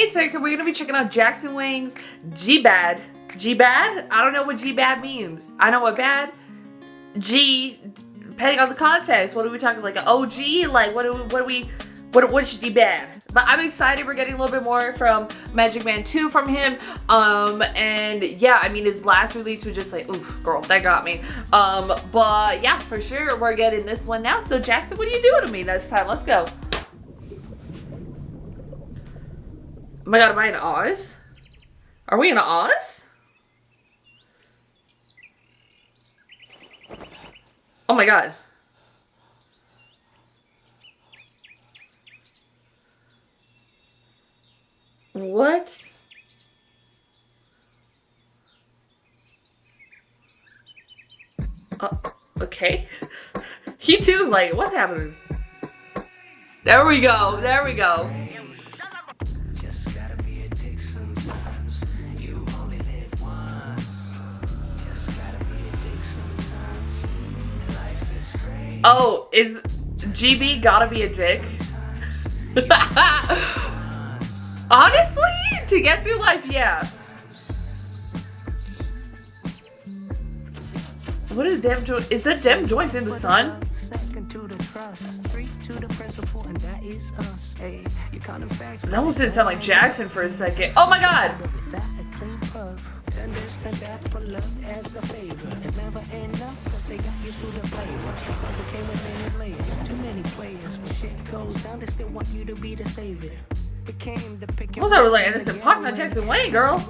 Hey, it's Erika. We're going to be checking out Jackson Wang's GBAD. GBAD? I don't know what GBAD means. I know what bad. G, depending on the context. What are we talking, like an OG? Like, what's GBAD? But I'm excited. We're getting a little bit more from Magic Man 2 from him. And yeah, I mean, his last release was just like, oof, girl, that got me. But yeah, for sure, we're getting this one now. So Jackson, what are you doing to me this time? Let's go. Oh my god, am I in Oz? Are we in Oz? Oh my god. What? Okay. He too is like, what's happening? There we go. There we go. Oh, is GB gotta be a dick? Honestly, to get through life, yeah. What is dem joint? Is that dem joints in the sun? That almost didn't sound like Jackson for a second. Oh my god! What's that really innocent Pac, not Jackson Wang, girl?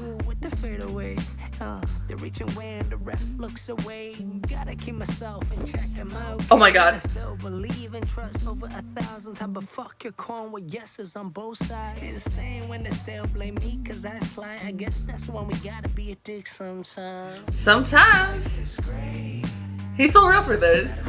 Oh my god. Still believe and trust over 1,000 type of fuck your corn with yeses on both sides. Insane when they still blame me cause I slide. I guess that's when we gotta be a dick sometimes. Sometimes. He's so real for this.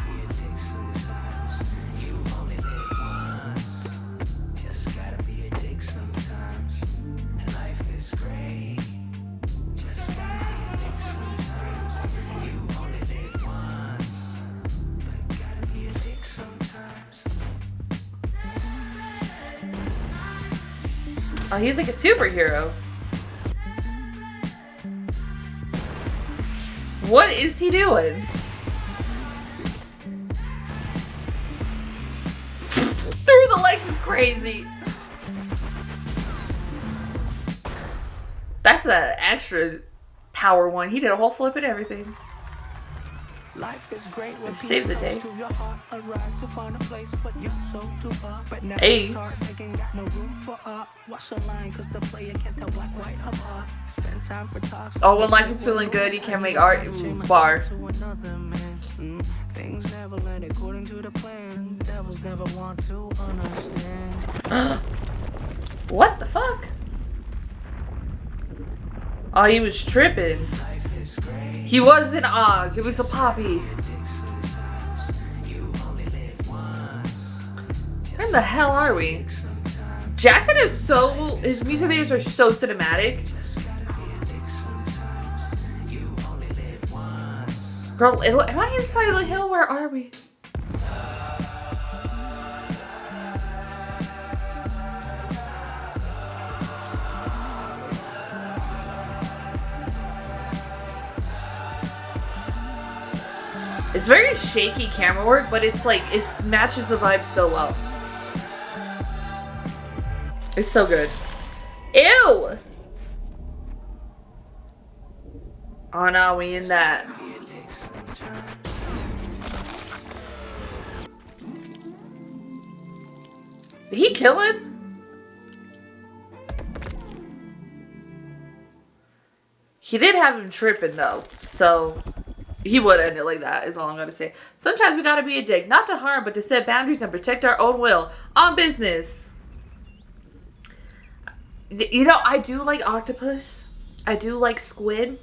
Oh, he's like a superhero. What is he doing? Through the legs is crazy. That's an extra power one. He did a whole flip and everything. Life is great when save the day. Hey. Oh, when life is feeling good, you can make art. Ooh, bar. Things never land according to the plan. Devils never want to understand. What the fuck? Oh, he was tripping. He was in Oz. It was a poppy. Where the hell are we? Jackson is so... His music videos are so cinematic. Girl, am I in Silent Hill? Where are we? It's very shaky camera work, but it's like, it matches the vibe so well. It's so good. Ew! Oh no, we in that. Did he kill him? He did have him tripping though, so... He would end it like that, is all I'm going to say. Sometimes we got to be a dick. Not to harm, but to set boundaries and protect our own will. On business. You know, I do like octopus. I do like squid.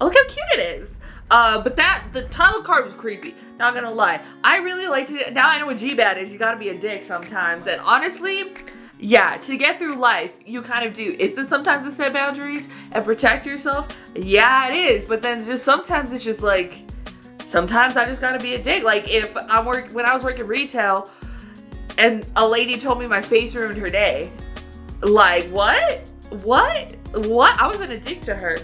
Oh, look how cute it is. But the title card was creepy. Not going to lie. I really liked it. Now I know what GBAD is. You got to be a dick sometimes. And honestly... Yeah, to get through life, you kind of do. Is it sometimes to set boundaries and protect yourself? Yeah, it is. But then just sometimes it's just like, sometimes I just gotta be a dick. Like if when I was working retail and a lady told me my face ruined her day, Like, what? I wasn't a dick to her.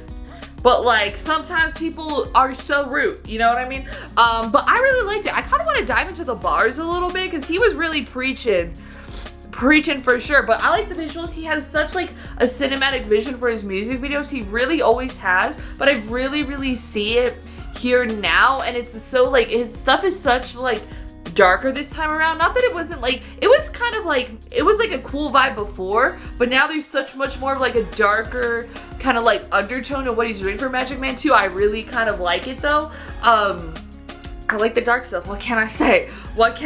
But like, sometimes people are so rude, you know what I mean? But I really liked it. I kind of want to dive into the bars a little bit, because he was really preaching for sure. But I like the visuals. He has such like a cinematic vision for his music videos. He really always has, but I really see it here now. And it's so like, his stuff is such like darker this time around. Not that it wasn't like, it was kind of like, it was like a cool vibe before, but now there's much more of like a darker kind of like undertone of what he's doing for Magic Man 2. I really kind of like it though. I like the dark stuff. What can I say? But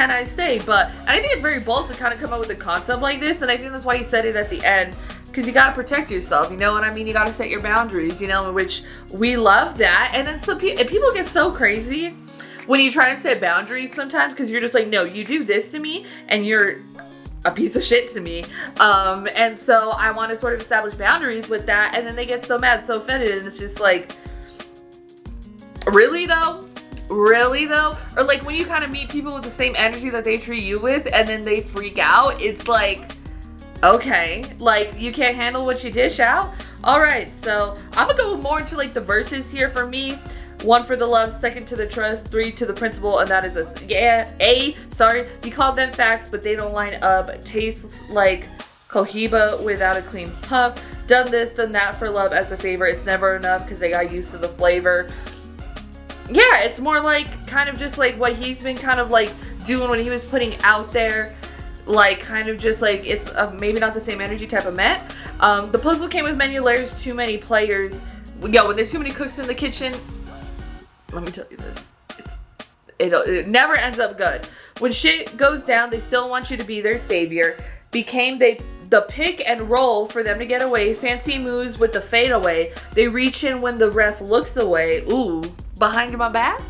I think it's very bold to kind of come up with a concept like this, and I think that's why he said it at the end, because you got to protect yourself, you know what I mean? You got to set your boundaries, you know, which we love that. And then people get so crazy when you try and set boundaries sometimes, because you're just like, no, you do this to me and you're a piece of shit to me. And so I want to sort of establish boundaries with that, and then they get so mad, so offended, and it's just like, really though? Or like when you kind of meet people with the same energy that they treat you with, and then they freak out, it's like, okay, like, you can't handle what you dish out? Alright, so I'm gonna go more into like the verses here for me. 1 for the love, 2nd to the trust, 3 to the principle, and that is you called them facts, but they don't line up. Tastes like Cohiba without a clean puff. Done this, done that for love as a favor. It's never enough because they got used to the flavor. Yeah, it's more like kind of just like what he's been kind of like doing when he was putting out there. Like, kind of just like, it's maybe not the same energy type of met. The puzzle came with many layers, too many players. Yo, when there's too many cooks in the kitchen, let me tell you this, it never ends up good. When shit goes down, they still want you to be their savior. Became the pick and roll for them to get away. Fancy moves with the fade away. They reach in when the ref looks away. Ooh, behind my back?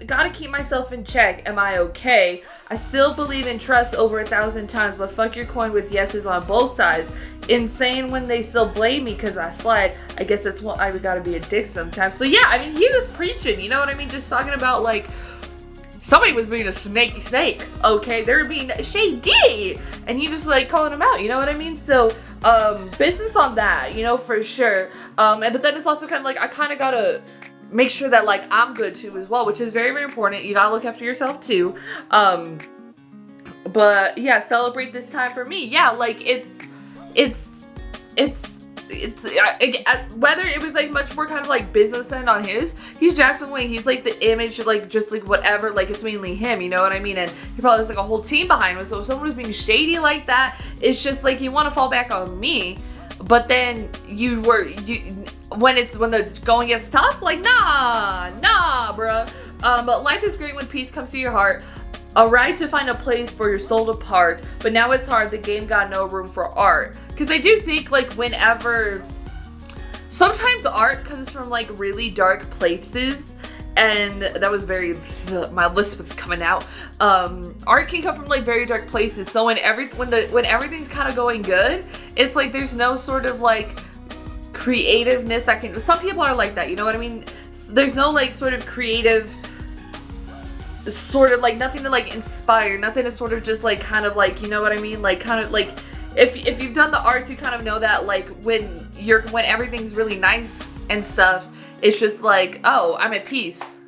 Gotta keep myself in check. Am I okay? I still believe in trust over 1,000 times, but fuck your coin with yeses on both sides. Insane when they still blame me because I slide. I guess that's what I gotta be a dick sometimes. So yeah, I mean, he was preaching, you know what I mean? Just talking about like, somebody was being a snaky snake, okay? They were being shady, and he just like calling them out, you know what I mean? So, business on that, you know, for sure. But then it's also kind of like, I kind of gotta make sure that like I'm good too as well, which is very important. You gotta look after yourself too. But yeah, celebrate this time for me. Yeah, like it's whether it was like much more kind of like business end on he's Jackson Wang. He's like the image, like just like whatever, like it's mainly him, you know what I mean? And he probably has like a whole team behind him. So if someone was being shady like that, it's just like you want to fall back on me. But then when the going gets tough, like nah, bruh. But life is great when peace comes to your heart. A right to find a place for your soul to part, but now it's hard. The game got no room for art. Because I do think like whenever, sometimes art comes from like really dark places, and that was my list was coming out. Art can come from like very dark places. So when everything's kind of going good, it's like there's no sort of like creativeness that can. Some people are like that, you know what I mean? There's no like sort of creative, sort of like nothing to like inspire, nothing to sort of just like kind of like, you know what I mean? Like kind of like if you've done the arts, you kind of know that like when everything's really nice and stuff, it's just like, oh, I'm at peace,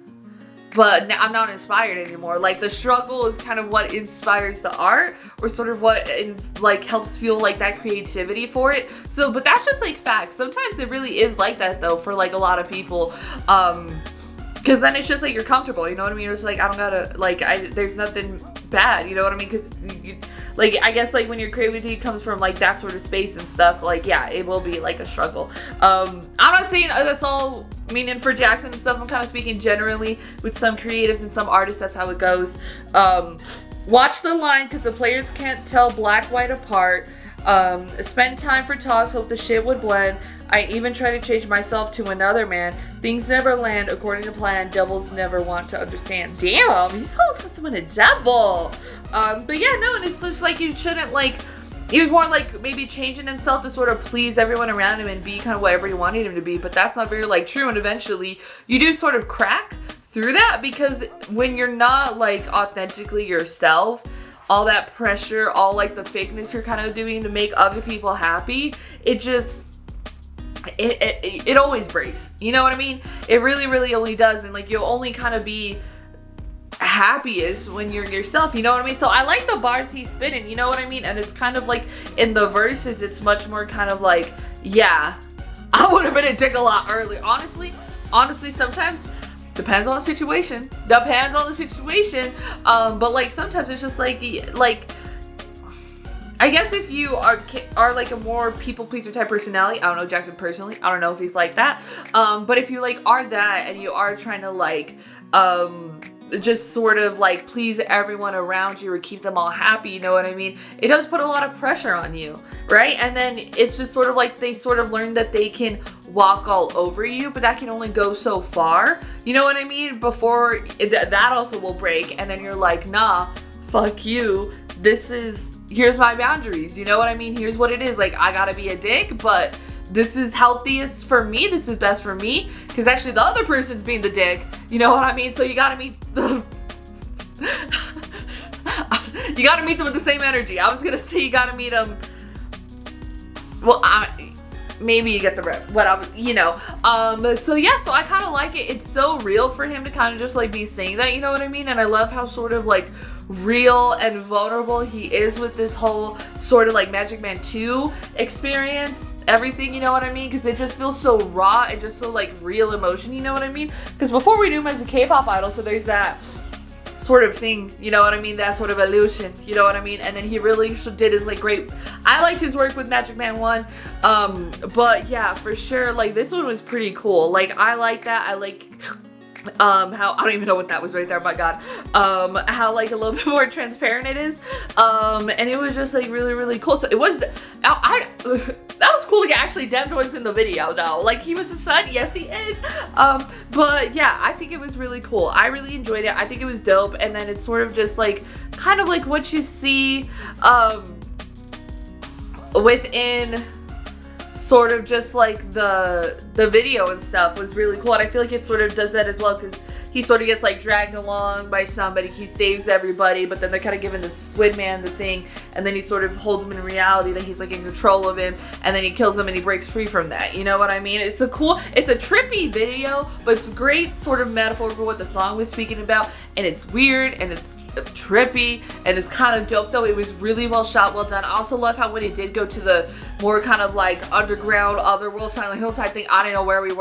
but I'm not inspired anymore. Like the struggle is kind of what inspires the art, or sort of what like helps fuel like that creativity for it. So, but that's just like facts. Sometimes it really is like that though for like a lot of people. Because then it's just like you're comfortable, you know what I mean? It's like I don't gotta like there's nothing bad, you know what I mean? Because like I guess like when your creativity comes from like that sort of space and stuff, like yeah, it will be like a struggle. I'm not saying that's all meaning for Jackson and stuff. I'm kind of speaking generally with some creatives and some artists. That's how it goes. Watch the line because the players can't tell black white apart. Spend time for talks, hope the shit would blend. I even try to change myself to another man. Things never land according to plan. Devils never want to understand. Damn, he's calling someone a devil. But yeah, no, and it's just like you shouldn't like. He was more like maybe changing himself to sort of please everyone around him and be kind of whatever he wanted him to be. But that's not very like true. And eventually, you do sort of crack through that, because when you're not like authentically yourself, all that pressure, all like the fakeness you're kind of doing to make other people happy, it just, it always breaks. You know what I mean? It really, really only does. And like, you'll only kind of be happiest when you're yourself, you know what I mean? So I like the bars he's spitting, you know what I mean? And it's kind of like in the verses, it's much more kind of like, yeah, I would have been a dick a lot earlier. Honestly, sometimes depends on the situation. But like sometimes it's just like I guess if you are like a more people pleaser type personality, I don't know Jackson personally, I don't know if he's like that. But if you like are that and you are trying to like just sort of like please everyone around you or keep them all happy, you know what I mean? It does put a lot of pressure on you, right? And then it's just sort of like they sort of learn that they can walk all over you, but that can only go so far, you know what I mean? Before that also will break, and then you're like, nah, fuck you. Here's my boundaries, you know what I mean? Here's what it is. Like, I gotta be a dick, but this is healthiest for me. This is best for me. Because actually the other person's being the dick. You know what I mean? So you gotta meet them. You gotta meet them with the same energy. I was gonna say you gotta meet them. Well, maybe you get the rep. So yeah, so I kind of like it. It's so real for him to kind of just like be saying that, you know what I mean? And I love how sort of like real and vulnerable he is with this whole sort of like Magic Man 2 experience, everything, you know what I mean? Because it just feels so raw and just so like real emotion, you know what I mean? Because before we knew him as a K-pop idol, so there's that sort of thing, you know what I mean? That sort of illusion, you know what I mean? And then he really did his like great, I liked his work with Magic Man 1, but yeah, for sure, like this one was pretty cool. Like I like that. I like how, I don't even know what that was right there, my god, how like a little bit more transparent it is, and it was just like really, really cool. So it was, that was cool to get actually Dem joins in the video though. Like he was a son, yes he is, but yeah, I think it was really cool. I really enjoyed it. I think it was dope. And then it's sort of just like kind of like what you see within sort of just like the video and stuff was really cool. And I feel like it sort of does that as well, because he sort of gets like dragged along by somebody, he saves everybody, but then they're kind of giving the Squid Man the thing, and then he sort of holds him in reality that he's like in control of him, and then he kills him and he breaks free from that, you know what I mean? It's a trippy video, but it's a great sort of metaphor for what the song was speaking about, and it's weird and it's trippy and it's kind of dope though. It was really well shot, well done. I also love how when it did go to the more kind of like underground, otherworld, Silent Hill type thing, I didn't know where we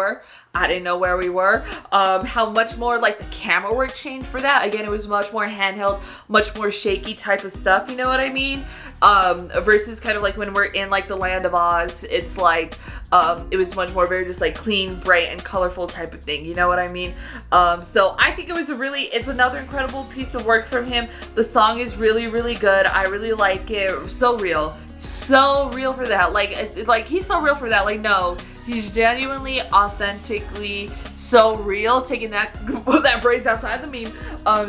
were. How much more like the camera work changed for that. Again, it was much more handheld, much more shaky type of stuff, you know what I mean? Versus kind of like when we're in like the Land of Oz, it's like, it was much more very just like clean, bright, and colorful type of thing, you know what I mean? So I think it's another incredible piece of work from him. The song is really, really good. I really like it. So real for that. Like he's so real for that. Like, no, he's genuinely, authentically so real, taking that phrase outside the meme.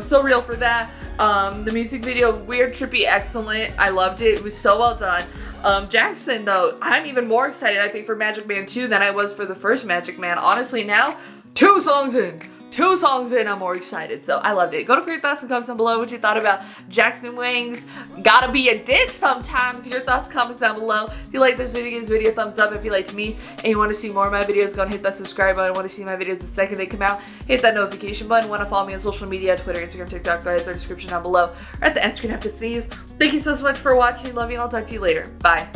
So real for that. The music video, weird, trippy, excellent. I loved it. It was so well done. Jackson, though, I'm even more excited, I think, for Magic Man 2 than I was for the first Magic Man. Honestly, now, 2 songs in, I'm more excited. So I loved it. Go to put your thoughts and comments down below what you thought about Jackson Wang's Gotta Be a Dick Sometimes. Your thoughts, comments down below. If you like this video, give this video a thumbs up. If you liked me and you want to see more of my videos, go and hit that subscribe button. Want to see my videos the second they come out, hit that notification button. Want to follow me on social media, Twitter, Instagram, TikTok, Threads, or description down below, or at the end screen after these. Thank you so much for watching. Love you, and I'll talk to you later. Bye.